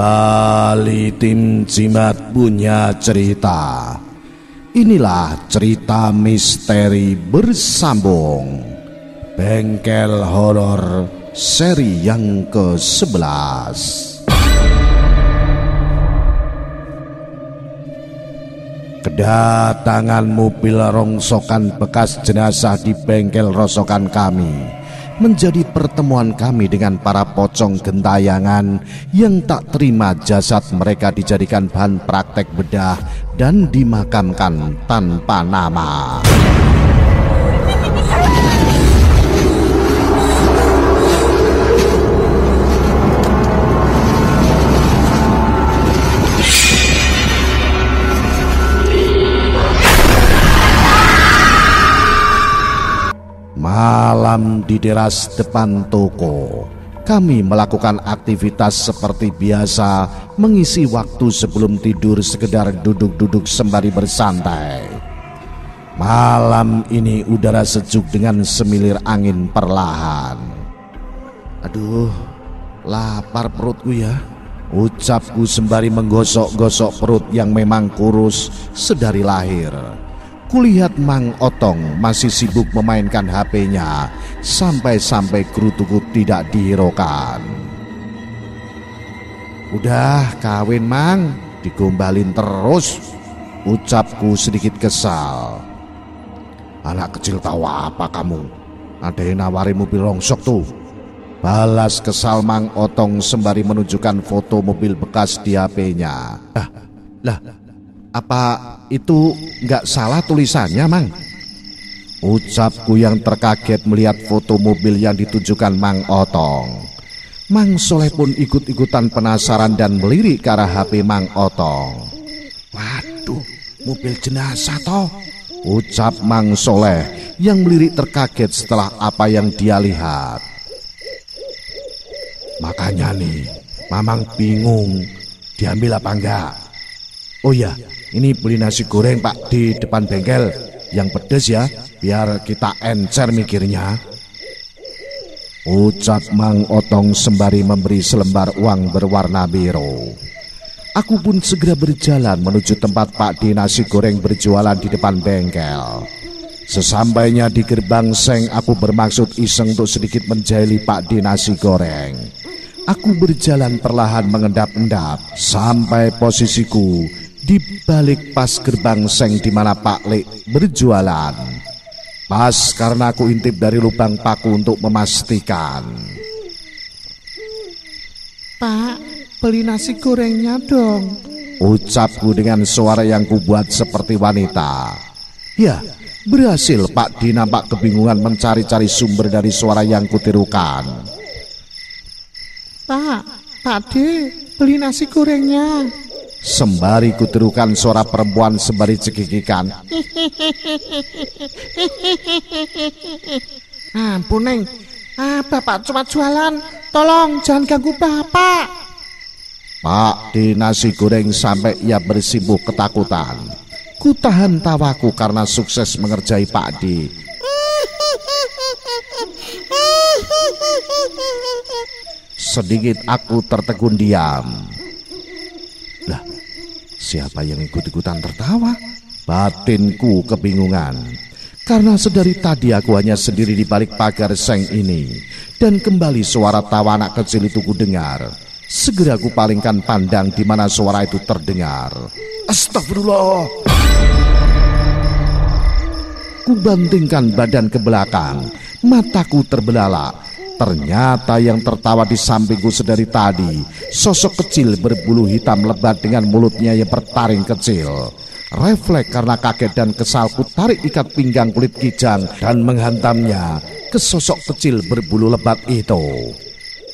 Kembali tim Jimat punya cerita. Inilah cerita misteri bersambung Bengkel Horor seri yang ke-11. Kedatangan mobil rongsokan bekas jenazah di bengkel rongsokan kami menjadi pertemuan kami dengan para pocong gentayangan yang tak terima jasad mereka dijadikan bahan praktek bedah dan dimakamkan tanpa nama. Malam di teras depan toko, kami melakukan aktivitas seperti biasa, mengisi waktu sebelum tidur sekedar duduk-duduk sembari bersantai. Malam ini udara sejuk dengan semilir angin perlahan. Aduh, lapar perutku ya, ucapku sembari menggosok-gosok perut yang memang kurus sedari lahir. Kulihat Mang Otong masih sibuk memainkan HP-nya sampai-sampai kerutuku tidak dihiraukan. Udah kawin Mang, digombalin terus, ucapku sedikit kesal. Anak kecil tahu apa kamu? Ada yang nawarin mobil rongsok tuh. Balas kesal Mang Otong sembari menunjukkan foto mobil bekas di HP-nya. Lah. Apa itu nggak salah tulisannya, Mang? Ucapku yang terkaget melihat foto mobil yang ditunjukkan Mang Otong. Mang Soleh pun ikut-ikutan penasaran dan melirik ke arah HP Mang Otong. Waduh, mobil jenazah toh? Ucap Mang Soleh yang melirik terkaget setelah apa yang dia lihat. Makanya nih, Mamang bingung diambil apa enggak. Oh ya, ini beli nasi goreng Pak di depan bengkel yang pedes ya, biar kita encer mikirnya. Ucap Mang Otong sembari memberi selembar uang berwarna biru. Aku pun segera berjalan menuju tempat Pak di nasi goreng berjualan di depan bengkel. Sesampainya di gerbang seng, aku bermaksud iseng untuk sedikit menjahili Pak di nasi goreng. Aku berjalan perlahan mengendap-endap sampai posisiku di balik pas gerbang seng di mana Pak Lek berjualan. Pas karena aku intip dari lubang paku untuk memastikan. Pak, beli nasi gorengnya dong, ucapku dengan suara yang kubuat seperti wanita. Ya, berhasil Pak Di nampak kebingungan mencari-cari sumber dari suara yang kutirukan. Pak D, beli nasi gorengnya. Sembari kutirukan suara perempuan sembari cekikikan. Ampun Neng, Bapak cuma jualan, tolong jangan ganggu Bapak. Pak di nasi goreng sampai ia bersibuk ketakutan. Kutahan tawaku karena sukses mengerjai Pak Di. Sedikit aku tertegun diam. Lah, siapa yang ikut-ikutan tertawa? Batinku kebingungan. Karena sedari tadi aku hanya sendiri di balik pagar seng ini. Dan kembali suara tawa anak kecil itu kudengar. Segera kupalingkan pandang di mana suara itu terdengar. Astagfirullah. Kubantingkan badan ke belakang. Mataku terbelalak. Ternyata yang tertawa di sampingku sedari tadi sosok kecil berbulu hitam lebat dengan mulutnya yang bertaring kecil. Refleks karena kaget dan kesal ku tarik ikat pinggang kulit kijang dan menghantamnya ke sosok kecil berbulu lebat itu.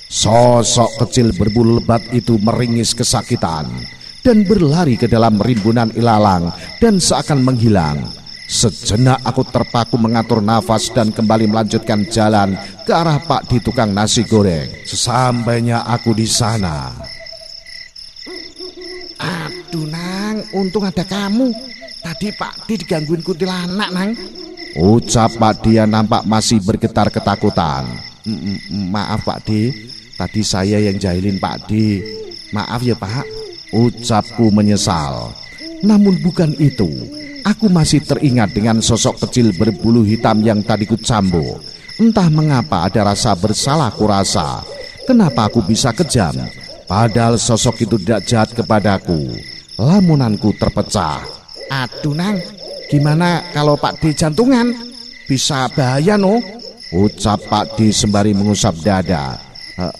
Sosok kecil berbulu lebat itu meringis kesakitan dan berlari ke dalam rimbunan ilalang dan seakan menghilang. Sejenak aku terpaku mengatur nafas dan kembali melanjutkan jalan ke arah Pak di tukang nasi goreng. Sesampainya aku di sana. Aduh Nang, untung ada kamu. Tadi Pak Di digangguin kuntilanak Nang. Ucap Pak Di yang nampak masih bergetar ketakutan. Maaf Pak Di, tadi saya yang jahilin Pak Di. Maaf ya Pak, ucapku menyesal. Namun bukan itu, aku masih teringat dengan sosok kecil berbulu hitam yang tadi ku cambuk. Entah mengapa ada rasa bersalah kurasa. Kenapa aku bisa kejam, padahal sosok itu tidak jahat kepadaku. Lamunanku terpecah. Aduh Nang, gimana kalau Pak D jantungan? Bisa bahaya no. Ucap Pak D sembari mengusap dada.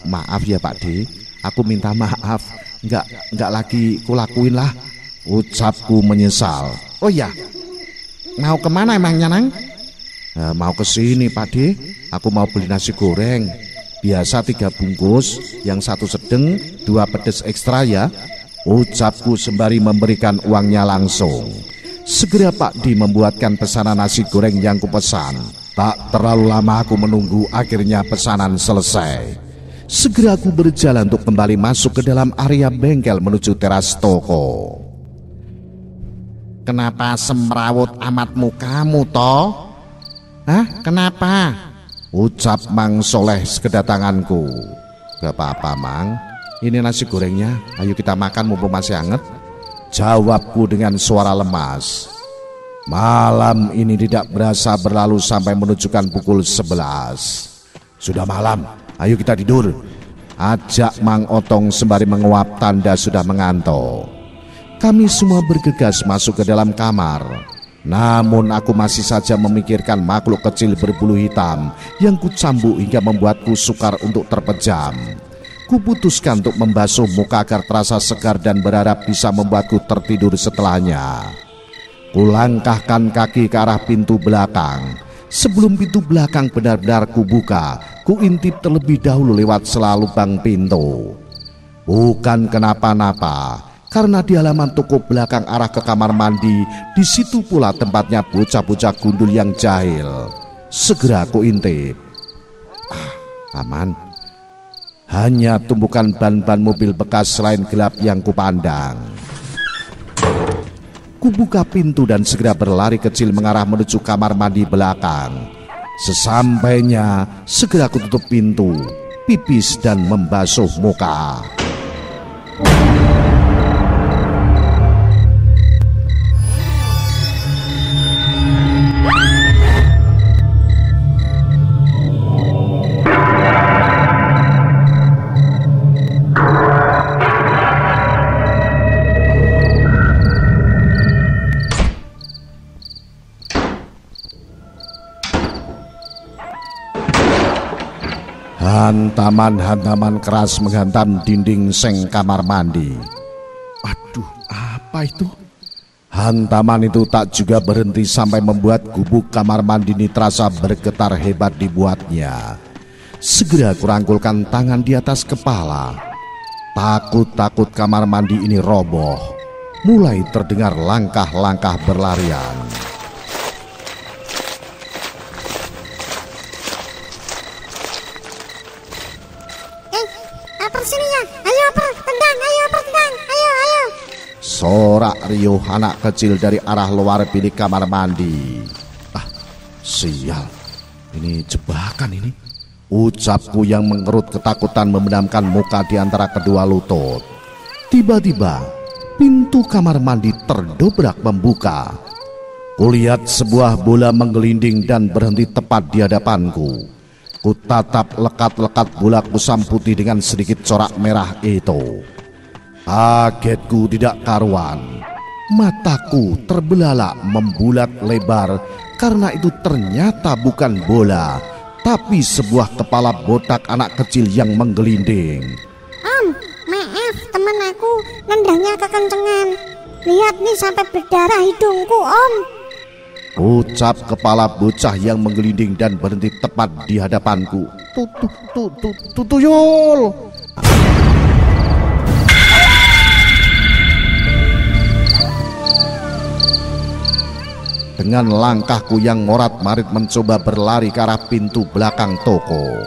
Maaf ya Pak D, aku minta maaf. Enggak lagi kulakuin lah. Ucapku menyesal. Oh ya, mau kemana emangnya Nang? Mau ke sini Pak D. Aku mau beli nasi goreng. Biasa 3 bungkus, yang 1 sedang, 2 pedes ekstra ya. Ucapku sembari memberikan uangnya langsung. Segera Pak D membuatkan pesanan nasi goreng yang kupesan. Tak terlalu lama aku menunggu, akhirnya pesanan selesai. Segera aku berjalan untuk kembali masuk ke dalam area bengkel menuju teras toko. Kenapa semrawut amat mukamu toh? Hah, kenapa? Ucap Mang Soleh kedatanganku. Gak apa-apa Mang, ini nasi gorengnya, ayo kita makan mumpung masih hangat. Jawabku dengan suara lemas. Malam ini tidak berasa berlalu sampai menunjukkan pukul 11. Sudah malam, ayo kita tidur. Ajak Mang Otong sembari menguap tanda sudah mengantuk. Kami semua bergegas masuk ke dalam kamar. Namun aku masih saja memikirkan makhluk kecil berbulu hitam yang kucambuk hingga membuatku sukar untuk terpejam. Kuputuskan untuk membasuh muka agar terasa segar dan berharap bisa membuatku tertidur setelahnya. Kulangkahkan kaki ke arah pintu belakang. Sebelum pintu belakang benar-benar kubuka, kuintip terlebih dahulu lewat sela lubang pintu. Bukan kenapa-napa, karena di halaman toko belakang arah ke kamar mandi, di situ pula tempatnya bocah-bocah gundul yang jahil. Segera kuintip. Aman. Hanya tumpukan ban-ban mobil bekas selain gelap yang kupandang. Kubuka pintu dan segera berlari kecil mengarah menuju kamar mandi belakang. Sesampainya, segera kututup pintu, pipis dan membasuh muka. Hantaman-hantaman keras menghantam dinding seng kamar mandi. Aduh, apa itu? Hantaman itu tak juga berhenti sampai membuat gubuk kamar mandi ini terasa bergetar hebat dibuatnya. Segera kurangkulkan tangan di atas kepala. Takut-takut kamar mandi ini roboh. Mulai terdengar langkah-langkah berlarian. Sorak riuh anak kecil dari arah luar bilik kamar mandi. Sial, ini jebakan ini. Ucapku yang mengerut ketakutan memendamkan muka di antara kedua lutut. Tiba-tiba pintu kamar mandi terdobrak membuka. Kulihat sebuah bola menggelinding dan berhenti tepat di hadapanku. Kutatap lekat-lekat bola kusam putih dengan sedikit corak merah itu. Kagetku tidak karuan. Mataku terbelalak membulat lebar karena itu ternyata bukan bola, tapi sebuah kepala botak anak kecil yang menggelinding. Om, maaf teman aku nendangnya kekencengan. Lihat nih sampai berdarah hidungku Om. Ucap kepala bocah yang menggelinding dan berhenti tepat di hadapanku. Tuyul. Dengan langkahku yang morat-marit mencoba berlari ke arah pintu belakang toko.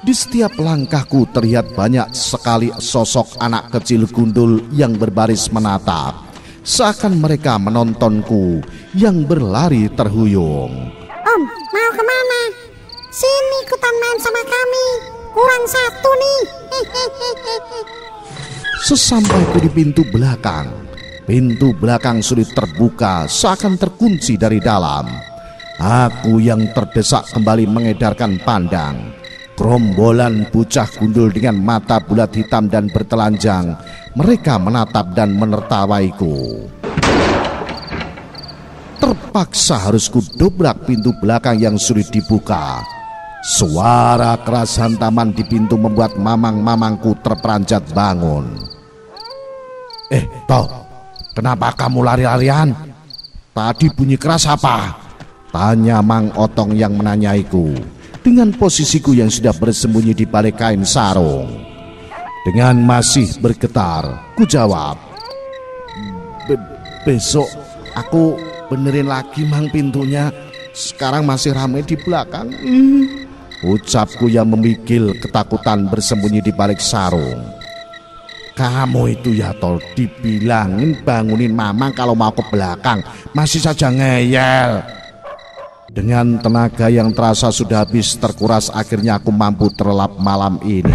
Di setiap langkahku terlihat banyak sekali sosok anak kecil gundul yang berbaris menatap. Seakan mereka menontonku yang berlari terhuyung. Om, mau kemana? Sini ikutan main sama kami. Kurang satu nih. Sesampaiku di pintu belakang sulit terbuka, seakan terkunci dari dalam. Aku yang terdesak kembali mengedarkan pandang. Gerombolan bocah gundul dengan mata bulat hitam dan bertelanjang, mereka menatap dan menertawaiku. Terpaksa harus kudobrak pintu belakang yang sulit dibuka. Suara keras hantaman di pintu membuat mamang-mamangku terperanjat bangun. Toh, kenapa kamu lari-larian? Tadi bunyi keras apa? Tanya Mang Otong yang menanyaiku dengan posisiku yang sudah bersembunyi di balik kain sarung. Dengan masih bergetar, ku jawab, besok aku benerin lagi Mang pintunya. Sekarang masih ramai di belakang. Ucapku yang memikil ketakutan bersembunyi di balik sarung. Kamu itu ya tol, dibilangin bangunin mamang kalau mau ke belakang, masih saja ngeyel. Dengan tenaga yang terasa sudah habis terkuras, akhirnya aku mampu terlelap malam ini.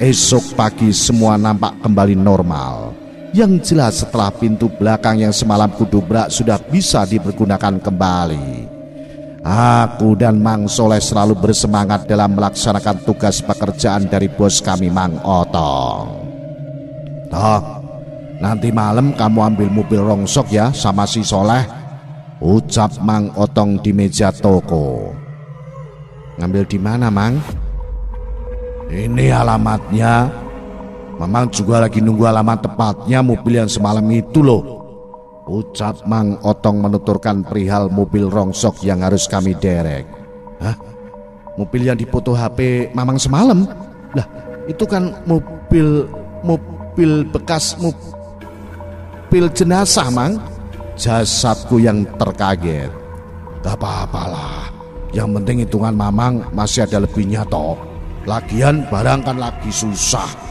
Esok pagi semua nampak kembali normal. Yang jelas setelah pintu belakang yang semalam kudobrak sudah bisa dipergunakan kembali. Aku dan Mang Soleh selalu bersemangat dalam melaksanakan tugas pekerjaan dari bos kami Mang Otong. Toh, nanti malam kamu ambil mobil rongsok ya sama si Soleh, ucap Mang Otong di meja toko. Ngambil di mana, Mang? Ini alamatnya. Mamang juga lagi nunggu alamat tepatnya mobil yang semalam itu loh, ucap Mang Otong menuturkan perihal mobil rongsok yang harus kami derek. Hah? Mobil yang dipoto HP Mamang semalam? Lah, itu kan mobil bekas mobil jenazah, Mang. Jasadku yang terkaget. Gak apa-apalah, yang penting hitungan Mamang masih ada lebihnya toh. Lagian barang kan lagi susah.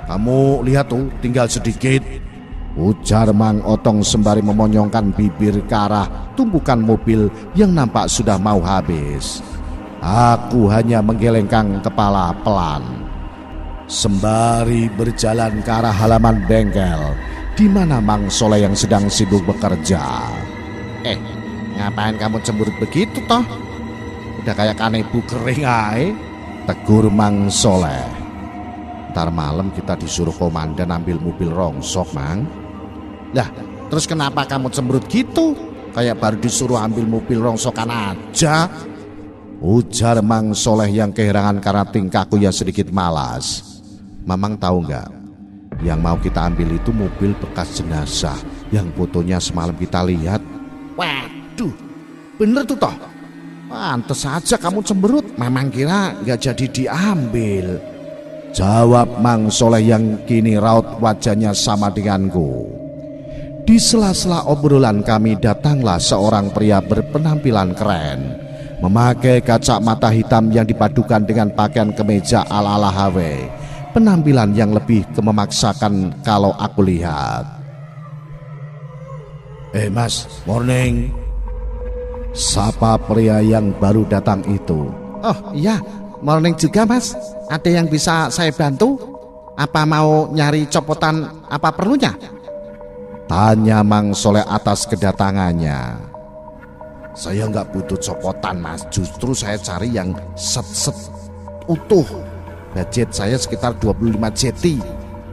Kamu lihat tuh, tinggal sedikit, ujar Mang Otong sembari memonyongkan bibir ke arah tumpukan mobil yang nampak sudah mau habis. Aku hanya menggelengkan kepala pelan, sembari berjalan ke arah halaman bengkel di mana Mang Soleh yang sedang sibuk bekerja. Ngapain kamu cemberut begitu toh? Udah kayak kanebo kering ae, tegur Mang Soleh. Ntar malam kita disuruh komandan ambil mobil rongsok, Mang. Lah, terus kenapa kamu cemberut gitu? Kayak baru disuruh ambil mobil rongsokan aja, ujar Mang Soleh yang keherangan karena tingkahku yang sedikit malas. Mamang tahu nggak? Yang mau kita ambil itu mobil bekas jenazah yang fotonya semalam kita lihat. Waduh, bener tuh toh. Pantes saja kamu cemberut. Mamang kira nggak jadi diambil, jawab Mang Soleh yang kini raut wajahnya sama denganku. Di sela-sela obrolan kami datanglah seorang pria berpenampilan keren, memakai kacamata hitam yang dipadukan dengan pakaian kemeja ala-ala HW. Penampilan yang lebih memaksakan kalau aku lihat. Mas, morning, sapa pria yang baru datang itu. Oh iya, morning juga Mas. Ada yang bisa saya bantu? Apa mau nyari copotan apa perlunya? Tanya Mang Soleh atas kedatangannya. Saya nggak butuh copotan Mas, justru saya cari yang set-set utuh. Budget saya sekitar 25 JT.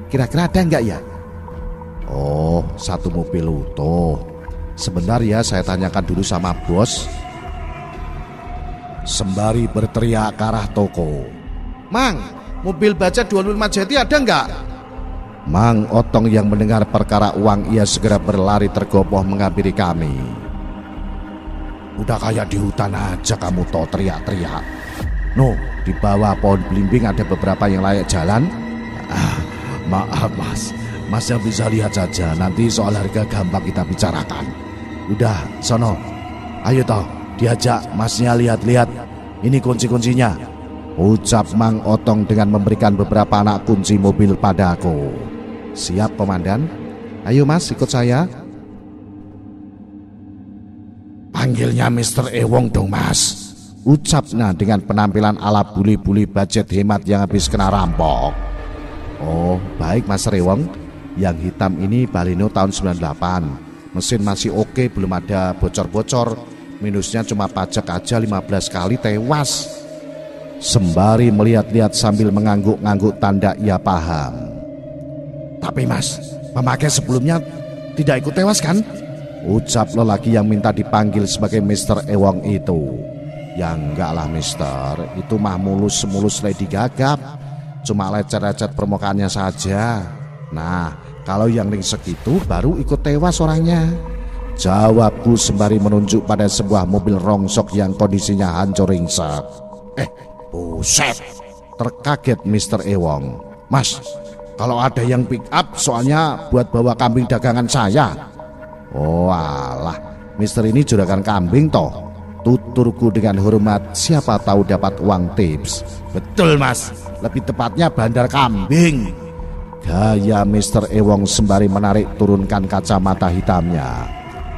Kira-kira ada nggak ya? Oh, satu mobil utuh. Sebentar ya, saya tanyakan dulu sama bos. Sembari berteriak ke arah toko. Mang, mobil baja 25 JT ada nggak? Mang Otong yang mendengar perkara uang, ia segera berlari tergopoh menghampiri kami. Udah kayak di hutan aja kamu toh teriak-teriak. No, di bawah pohon belimbing ada beberapa yang layak jalan. Maaf Mas, Mas yang bisa lihat saja. Nanti soal harga gampang kita bicarakan. Udah, sono. Ayo toh, diajak Masnya lihat-lihat. Ini kunci-kuncinya, ucap Mang Otong dengan memberikan beberapa anak kunci mobil padaku. Siap komandan. Ayo Mas, ikut saya. Panggilnya Mr. Ewong dong Mas, ucapnya dengan penampilan ala buli-buli budget hemat yang habis kena rampok. Oh baik Mas Rewong, yang hitam ini Baleno tahun 98. Mesin masih oke, belum ada bocor-bocor. Minusnya cuma pajak aja 15 kali tewas. Sembari melihat-lihat sambil mengangguk-ngangguk tanda ia paham. Tapi Mas, pemakai sebelumnya tidak ikut tewas kan? Ucap lelaki yang minta dipanggil sebagai Mr. Ewong itu. Ya enggak lah Mister, itu mah mulus-mulus Lady Gagap. Cuma lecet-lecet permukaannya saja. Nah, kalau yang ring segitu baru ikut tewas orangnya. Jawabku sembari menunjuk pada sebuah mobil rongsok yang kondisinya hancur ringsek. Buset, terkaget Mr. Ewong. Mas, kalau ada yang pick up soalnya buat bawa kambing dagangan saya. Oh alah, Mister ini juragan kambing toh. Tuturku dengan hormat, siapa tahu dapat uang tips. Betul Mas, lebih tepatnya bandar kambing. Gaya Mr. Ewong sembari menarik turunkan kacamata hitamnya.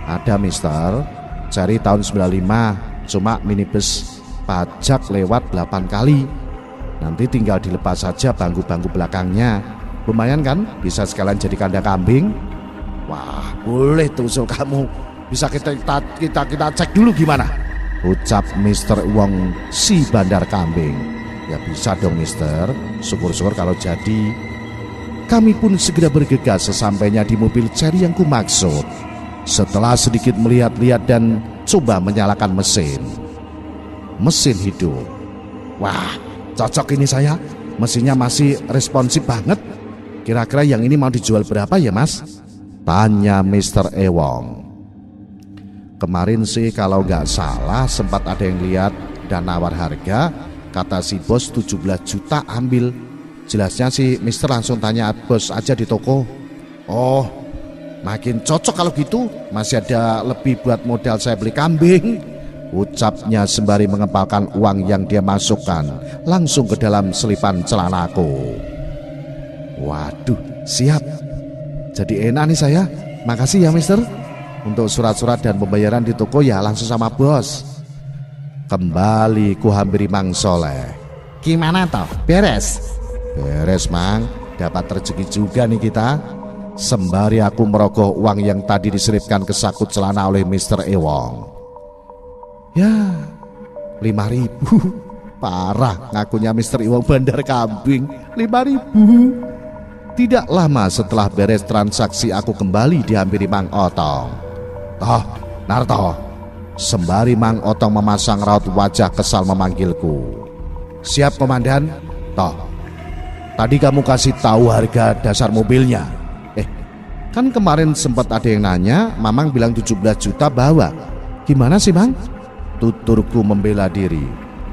Ada Mister, cari tahun 95, cuma minibus pajak lewat 8 kali. Nanti tinggal dilepas saja bangku-bangku belakangnya. Lumayan kan, bisa sekalian jadi kandang kambing. Wah boleh tuh usul kamu. Bisa kita cek dulu gimana? Ucap Mr. Wong si bandar kambing. Ya bisa dong Mister, syukur-syukur kalau jadi. Kami pun segera bergegas sesampainya di mobil Cherry yang kumaksud. Setelah sedikit melihat-lihat dan coba menyalakan mesin. Mesin hidup. Wah cocok ini saya. Mesinnya masih responsif banget. Kira-kira yang ini mau dijual berapa ya Mas? Tanya Mr. Ewong. Kemarin sih kalau nggak salah sempat ada yang lihat dan nawar harga. Kata si bos 17 juta ambil. Jelasnya sih Mister langsung tanya bos aja di toko. Oh makin cocok kalau gitu. Masih ada lebih buat modal saya beli kambing. Ucapnya sembari mengepalkan uang yang dia masukkan langsung ke dalam selipan celanaku. Waduh siap. Jadi enak nih saya. Makasih ya Mister. Untuk surat-surat dan pembayaran di toko ya langsung sama bos. Kembali ku hampiri Mang Soleh. Gimana toh? Beres? Beres Mang. Dapat rezeki juga nih kita. Sembari aku merogoh uang yang tadi diselipkan ke saku celana oleh Mr. Ewong. Ya 5.000. Parah ngakunya Mr. Ewong bandar kambing. 5.000. Tidak lama setelah beres transaksi aku kembali dihampiri Mang Otong. Toh, Narto. Sembari Mang Otong memasang raut wajah kesal memanggilku. Siap komandan. Toh, tadi kamu kasih tahu harga dasar mobilnya. Kan kemarin sempat ada yang nanya, Mamang bilang 17 juta bawa. Gimana sih Bang? Tuturku membela diri.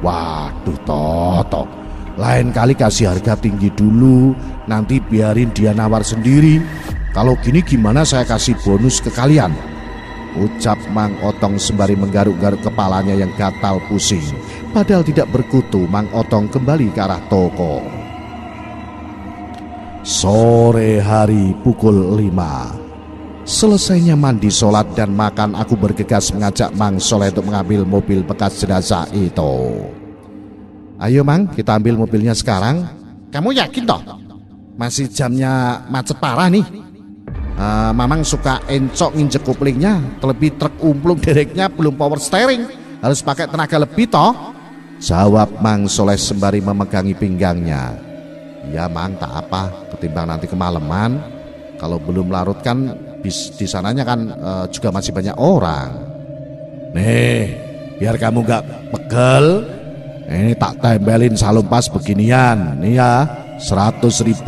Waduh Toto, lain kali kasih harga tinggi dulu, nanti biarin dia nawar sendiri. Kalau gini gimana saya kasih bonus ke kalian? Ucap Mang Otong sembari menggaruk-garuk kepalanya yang gatal pusing. Padahal tidak berkutu, Mang Otong kembali ke arah toko. Sore hari pukul 5. Selesainya mandi, sholat dan makan, aku bergegas mengajak Mang Soleh untuk mengambil mobil bekas jenazah itu. Ayo Mang, kita ambil mobilnya sekarang. Kamu yakin toh? Masih jamnya macet parah nih. Mamang suka encok nginjek kuplingnya. Terlebih truk umplung dereknya belum power steering. Harus pakai tenaga lebih toh? Jawab Mang Soleh sembari memegangi pinggangnya. Ya Mang, tak apa, ketimbang nanti kemalaman. Kalau belum larut kan di sananya kan juga masih banyak orang. Nih, biar kamu gak pegel, ini tak tempelin salumpas beginian. Nih ya, 100.000.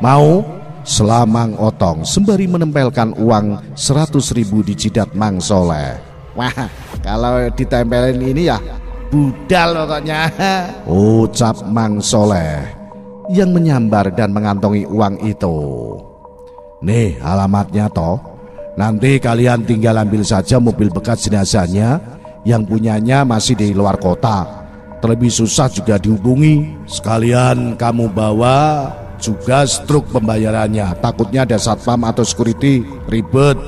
Mau? Selah Mang Otong sembari menempelkan uang 100.000 di jidat Mang Soleh. Wah, kalau ditempelin ini ya budal pokoknya. Ucap Mang Soleh yang menyambar dan mengantongi uang itu. Nih alamatnya toh. Nanti kalian tinggal ambil saja mobil bekas jenazahnya. Yang punyanya masih di luar kota. Terlebih susah juga dihubungi. Sekalian kamu bawa juga struk pembayarannya. Takutnya ada satpam atau security ribet.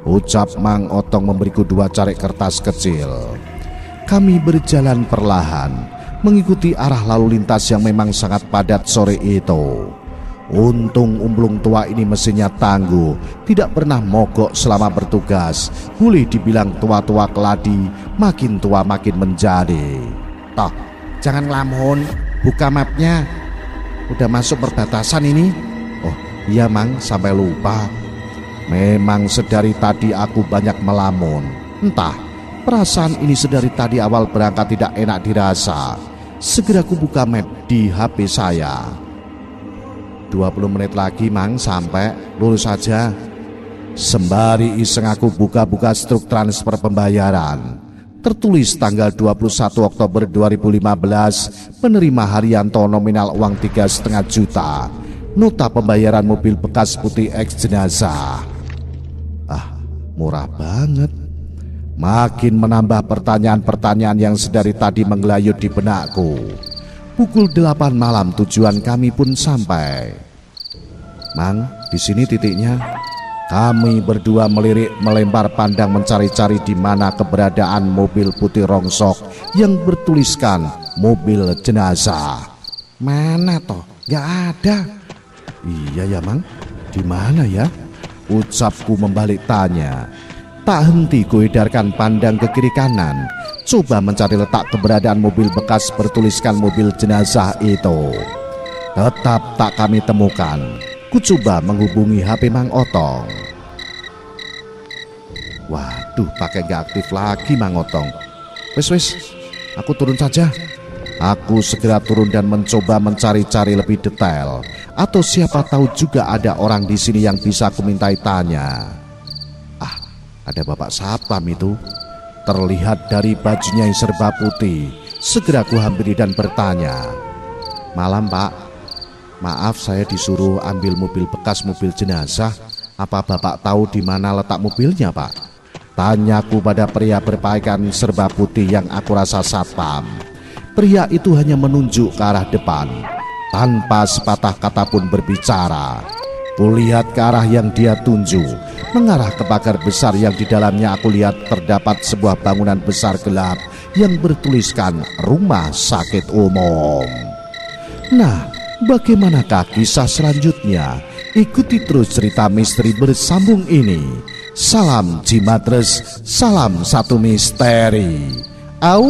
Ucap Mang Otong memberiku 2 carik kertas kecil. Kami berjalan perlahan, mengikuti arah lalu lintas yang memang sangat padat sore itu. Untung umplung tua ini mesinnya tangguh, tidak pernah mogok selama bertugas. Boleh dibilang tua-tua keladi, makin tua makin menjadi. Toh, jangan ngelamun, buka mapnya. Udah masuk perbatasan ini. Oh iya Mang, sampai lupa. Memang sedari tadi aku banyak melamun. Entah, perasaan ini sedari tadi awal berangkat tidak enak dirasa. Segera ku buka map di HP saya. 20 menit lagi Mang sampai, lurus saja. Sembari iseng aku buka-buka struk transfer pembayaran. Tertulis tanggal 21 Oktober 2015, penerima Haryanto nominal uang 3,5 juta. Nota pembayaran mobil bekas putih X jenazah. Ah, murah banget. Makin menambah pertanyaan-pertanyaan yang sedari tadi menggelayut di benakku. Pukul 8 malam tujuan kami pun sampai. Mang, di sini titiknya. Kami berdua melirik melempar pandang mencari-cari di mana keberadaan mobil putih rongsok yang bertuliskan mobil jenazah. Mana toh? Gak ada. Iya ya Mang, di mana ya? Ucapku membalik tanya. Tak henti kuedarkan pandang ke kiri kanan, coba mencari letak keberadaan mobil bekas bertuliskan mobil jenazah itu. Tetap tak kami temukan. Ku coba menghubungi HP Mang Otong. Waduh, pakai gak aktif lagi Mang Otong. Wes, aku turun saja. Aku segera turun dan mencoba mencari-cari lebih detail. Atau siapa tahu juga ada orang di sini yang bisa aku mintai tanya. Ada bapak satpam itu, terlihat dari bajunya yang serba putih. Segera ku hampiri dan bertanya. Malam Pak, maaf saya disuruh ambil mobil bekas mobil jenazah. Apa bapak tahu di mana letak mobilnya Pak? Tanyaku pada pria berpakaian serba putih yang aku rasa satpam. Pria itu hanya menunjuk ke arah depan, tanpa sepatah kata pun berbicara. Kulihat ke arah yang dia tunjuk, mengarah ke pagar besar yang di dalamnya aku lihat terdapat sebuah bangunan besar gelap yang bertuliskan Rumah Sakit Umum. Nah, bagaimanakah kisah selanjutnya? Ikuti terus cerita misteri bersambung ini. Salam Jimatres, salam satu misteri. Au.